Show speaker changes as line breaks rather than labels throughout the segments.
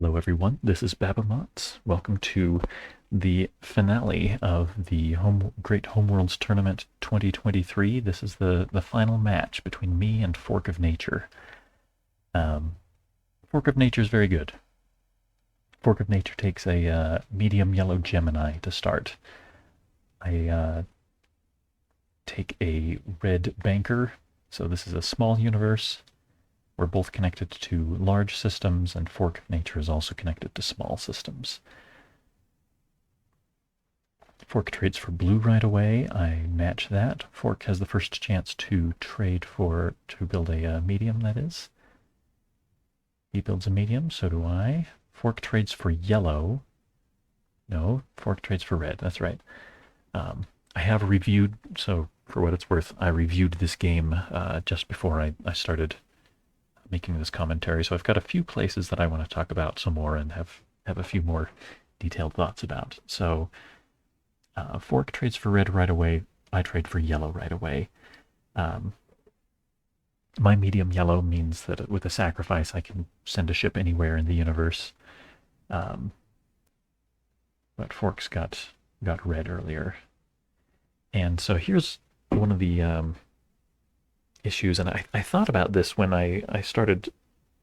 Hello everyone, this is Babamots. Welcome to the finale of the Great Homeworlds Tournament 2023. This is the final match between me and Fork of Nature. Fork of Nature is very good. Fork of Nature takes a medium yellow Gemini to start. I take a red banker, so this is a small universe. We're both connected to large systems, and Fork of Nature is also connected to small systems. Fork trades for blue right away. I match that. Fork has the first chance to trade to build a medium, that is. He builds a medium, so do I. Fork trades for yellow. No, Fork trades for red, that's right. I have reviewed, so for what it's worth, I reviewed this game just before I started making this commentary, so I've got a few places that I want to talk about some more and have a few more detailed thoughts about. So Fork trades for red right away. I trade for yellow right away. My medium yellow means that with a sacrifice I can send a ship anywhere in the universe. But Fork's got red earlier. And so here's one of the issues, and I thought about this when I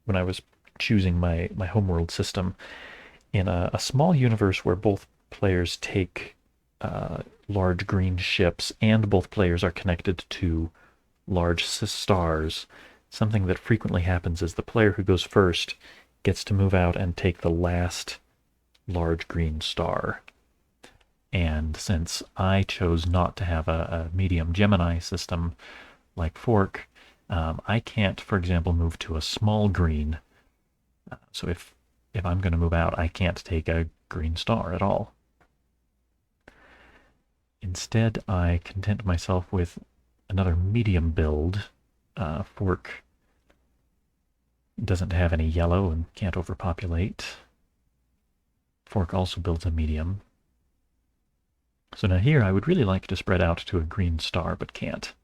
was choosing my homeworld system. In a small universe where both players take large green ships and both players are connected to large stars, something that frequently happens is the player who goes first gets to move out and take the last large green star. And since I chose not to have a medium Gemini system like Fork, I can't, for example, move to a small green. So if I'm going to move out, I can't take a green star at all. Instead, I content myself with another medium build. Fork doesn't have any yellow and can't overpopulate. Fork also builds a medium. So now here I would really like to spread out to a green star, but can't.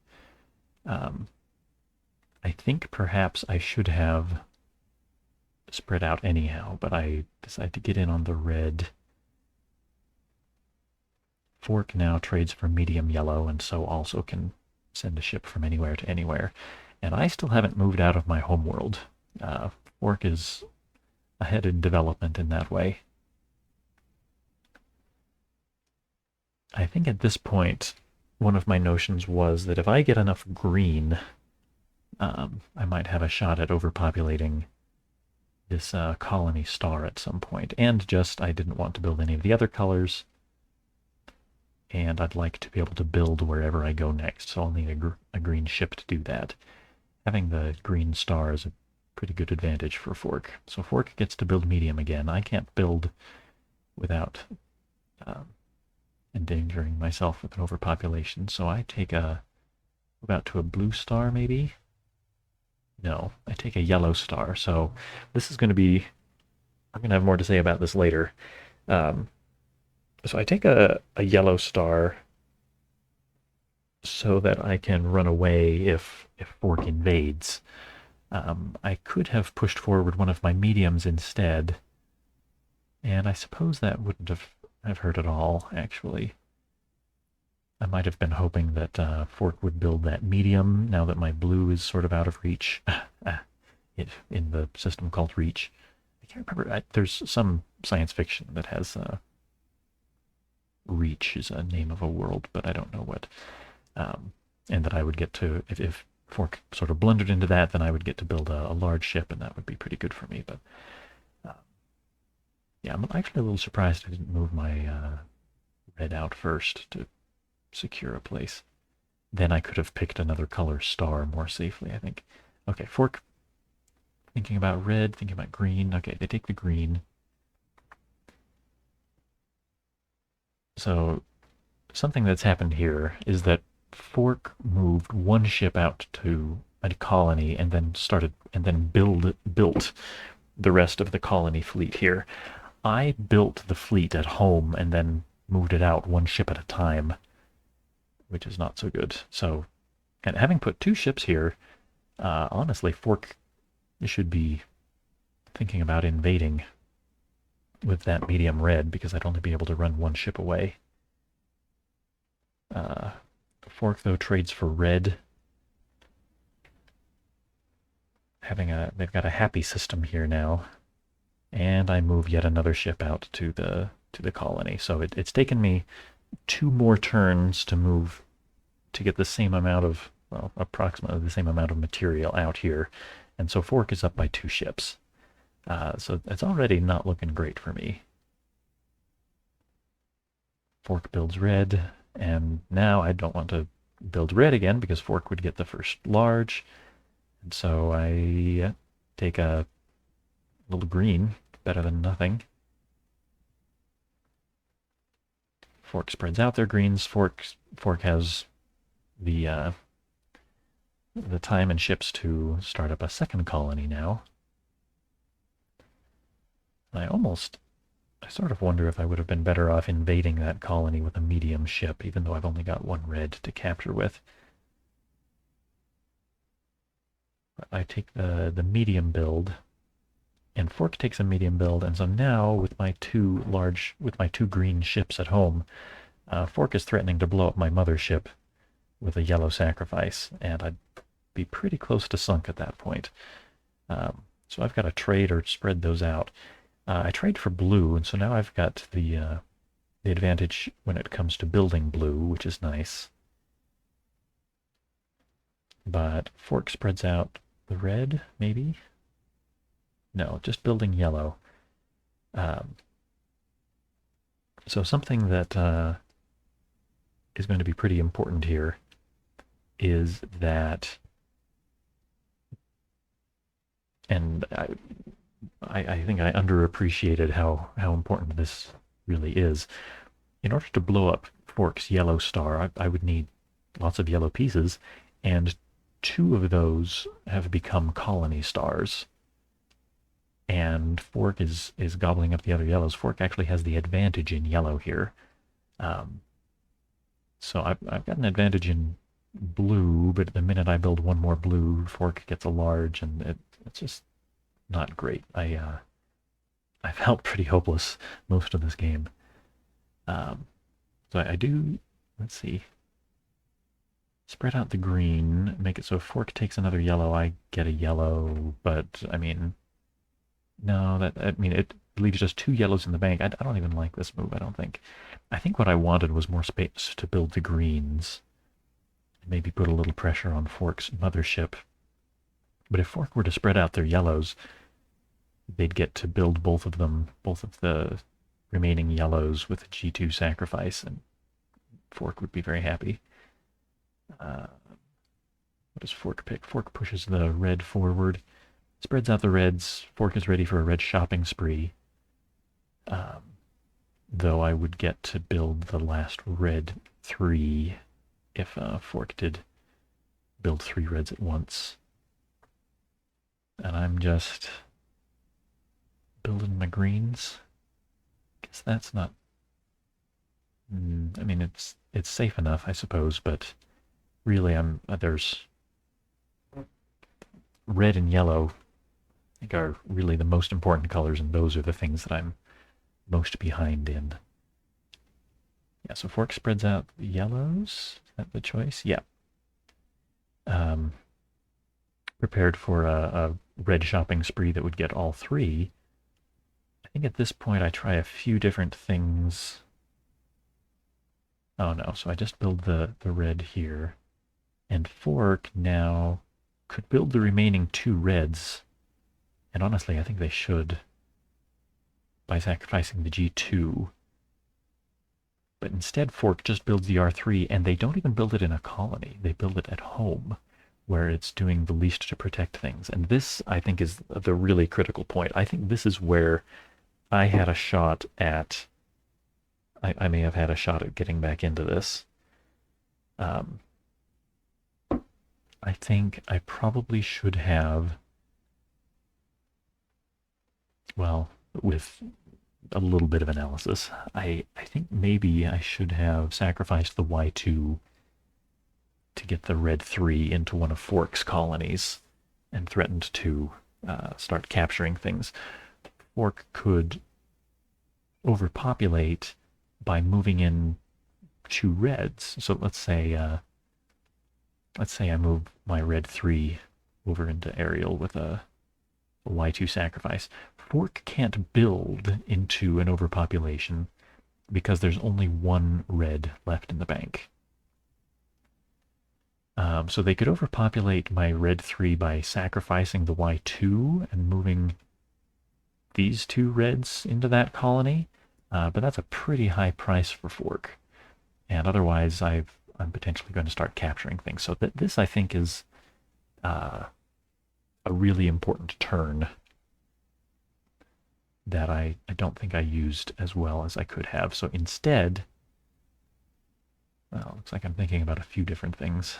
I think perhaps I should have spread out anyhow, but I decided to get in on the red. Fork now trades for medium yellow, and so also can send a ship from anywhere to anywhere. And I still haven't moved out of my homeworld. Fork is ahead in development in that way. I think at this point, one of my notions was that if I get enough green, I might have a shot at overpopulating this colony star at some point. And just, I didn't want to build any of the other colors, and I'd like to be able to build wherever I go next, so I'll need a green ship to do that. Having the green star is a pretty good advantage for Fork. So Fork gets to build medium again. I can't build without endangering myself with an overpopulation, so I take about to a blue star maybe? No, I take a yellow star, so this is going to be, I'm going to have more to say about this later. So I take a yellow star so that I can run away if Fork invades. I could have pushed forward one of my mediums instead, and I suppose that wouldn't have hurt at all, actually. I might have been hoping that Fork would build that medium now that my blue is sort of out of reach. In the system called Reach. I can't remember. There's some science fiction that has Reach is a name of a world, but I don't know what. And that I would get to, if Fork sort of blundered into that, then I would get to build a large ship, and that would be pretty good for me. But yeah, I'm actually a little surprised I didn't move my red out first to secure a place. Then I could have picked another color star more safely, I think. Okay, Fork thinking about red, thinking about green. Okay, they take the green. So something that's happened here is that Fork moved one ship out to a colony and then built the rest of the colony fleet here. I built the fleet at home and then moved it out one ship at a time, which is not so good. So, and having put two ships here, honestly, Fork should be thinking about invading with that medium red because I'd only be able to run one ship away. Fork, though, trades for red. They've got a happy system here now. And I move yet another ship out to the colony. So it's taken me 2 more turns to move to get the same amount of, well, approximately the same amount of material out here. And so Fork is up by 2 ships. So it's already not looking great for me. Fork builds red, and now I don't want to build red again because Fork would get the first large. And so I take a little green, better than nothing. Fork spreads out their greens. Fork has the time and ships to start up a second colony now. I sort of wonder if I would have been better off invading that colony with a medium ship, even though I've only got 1 red to capture with. But I take the medium build, and Fork takes a medium build, and so now with my 2 green ships at home, Fork is threatening to blow up my mothership with a yellow sacrifice, and I'd be pretty close to sunk at that point. So I've got to trade or spread those out. I trade for blue, and so now I've got the advantage when it comes to building blue, which is nice. But Fork spreads out the red, maybe? No, just building yellow. So something that is going to be pretty important here is that, and I think I underappreciated how important this really is. In order to blow up Fork's yellow star, I would need lots of yellow pieces, and 2 of those have become colony stars. And Fork is gobbling up the other yellows. Fork actually has the advantage in yellow here. So I've got an advantage in blue, but the minute I build 1 more blue, Fork gets a large, and it's just not great. I felt pretty hopeless most of this game. So I do, let's see, spread out the green, make it so if Fork takes another yellow, I get a yellow, but I mean, no, it leaves just 2 yellows in the bank. I don't even like this move, I don't think. I think what I wanted was more space to build the greens. Maybe put a little pressure on Fork's mothership. But if Fork were to spread out their yellows, they'd get to build both of the remaining yellows with a G2 sacrifice, and Fork would be very happy. What does Fork pick? Fork pushes the red forward, spreads out the reds. Fork is ready for a red shopping spree. Though I would get to build the last red 3 if Fork did build 3 reds at once. And I'm just building my greens. Guess that's not... I mean, it's safe enough, I suppose, but really there's red and yellow, I think, are really the most important colors, and those are the things that I'm most behind in. Yeah, so Fork spreads out the yellows. Is that the choice? Yeah. Prepared for a red shopping spree that would get all 3. I think at this point I try a few different things. Oh no, so I just build the red here. And Fork now could build the remaining 2 reds. And honestly, I think they should, by sacrificing the G2. But instead, Fork just builds the R3, and they don't even build it in a colony. They build it at home, where it's doing the least to protect things. And this, I think, is the really critical point. I think this is where I had a shot at... I may have had a shot at getting back into this. I think I probably should have... Well, with a little bit of analysis, I think maybe I should have sacrificed the Y2 to get the red 3 into one of Fork's colonies and threatened to start capturing things. Fork could overpopulate by moving in two reds. So let's say I move my red 3 over into aerial with a Y2 sacrifice. Fork can't build into an overpopulation because there's only one red left in the bank. So they could overpopulate my red 3 by sacrificing the Y2 and moving these two reds into that colony, but that's a pretty high price for Fork. And otherwise, I'm potentially going to start capturing things. So this, I think, is a really important turn that I don't think I used as well as I could have. So instead, well, looks like I'm thinking about a few different things.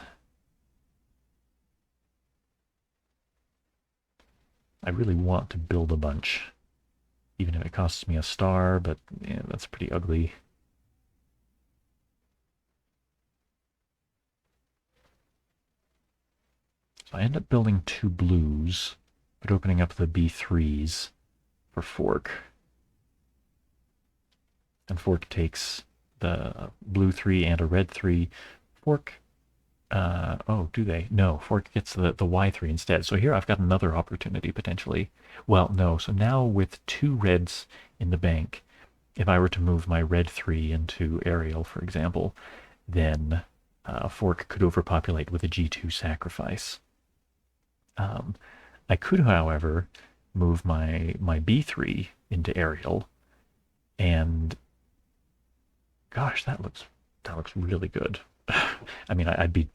I really want to build a bunch, even if it costs me a star, but yeah, that's pretty ugly. So I end up building 2 blues, but opening up the B3s for Fork. And Fork takes the blue 3 and a red 3. Fork, oh, do they? No, Fork gets the Y3 instead. So here I've got another opportunity potentially. Well, no, so now with 2 reds in the bank, if I were to move my red 3 into aerial, for example, then Fork could overpopulate with a G2 sacrifice. I could, however, move my B3 into aerial, and gosh, that looks really good. I mean, I'd be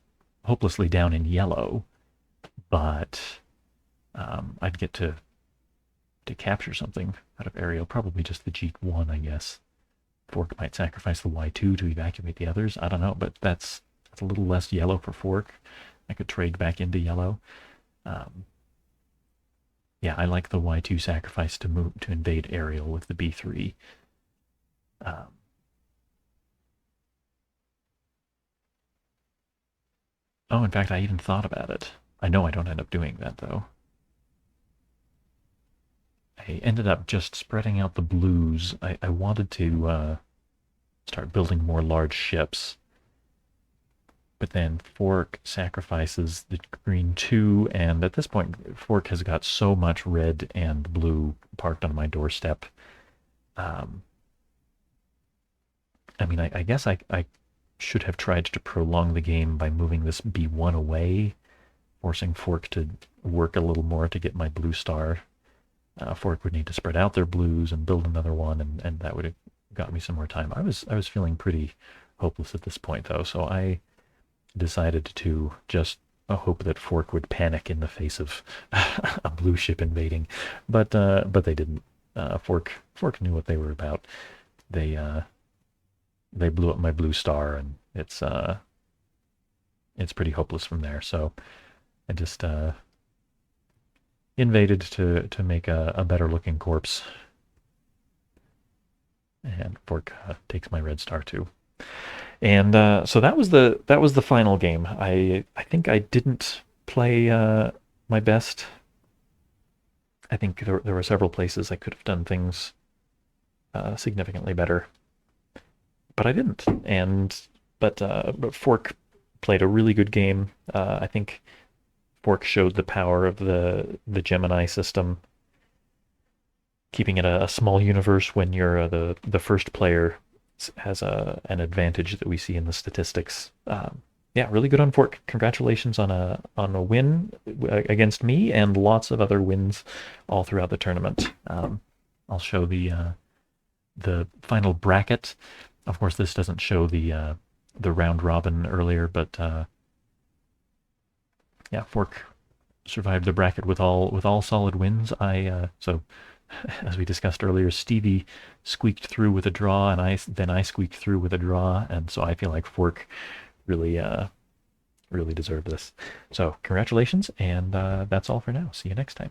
hopelessly down in yellow, but I'd get to capture something out of aerial, probably just the G1, I guess. Fork might sacrifice the Y2 to evacuate the others. I don't know, but that's a little less yellow for Fork. I could trade back into yellow. Yeah, I like the Y2 sacrifice to invade aerial with the B3. Oh, in fact, I even thought about it. I know I don't end up doing that, though. I ended up just spreading out the blues. I wanted to start building more large ships. But then Fork sacrifices the green 2, and at this point, Fork has got so much red and blue parked on my doorstep. I mean, I guess I should have tried to prolong the game by moving this B1 away, forcing Fork to work a little more to get my blue star. Fork would need to spread out their blues and build another one, and that would have got me some more time. I was feeling pretty hopeless at this point, though, so I decided to just hope that Fork would panic in the face of a blue ship invading, but they didn't. Fork knew what they were about. They blew up my blue star, and it's pretty hopeless from there. So I just invaded to make a better looking corpse, and Fork takes my red star too. And so that was the final game. I think I didn't play my best. I think there were several places I could have done things significantly better, but I didn't. But Fork played a really good game. I think Fork showed the power of the Gemini system, keeping it a small universe when you're the first player has an advantage that we see in the statistics. Yeah, really good on Fork. Congratulations on a win against me, and lots of other wins all throughout the tournament. I'll show the final bracket. Of course, this doesn't show the round robin earlier, but yeah, Fork survived the bracket with all solid wins. So as we discussed earlier, Stevie squeaked through with a draw, and I squeaked through with a draw, and so I feel like Fork really really deserved this. So congratulations, and that's all for now. See you next time.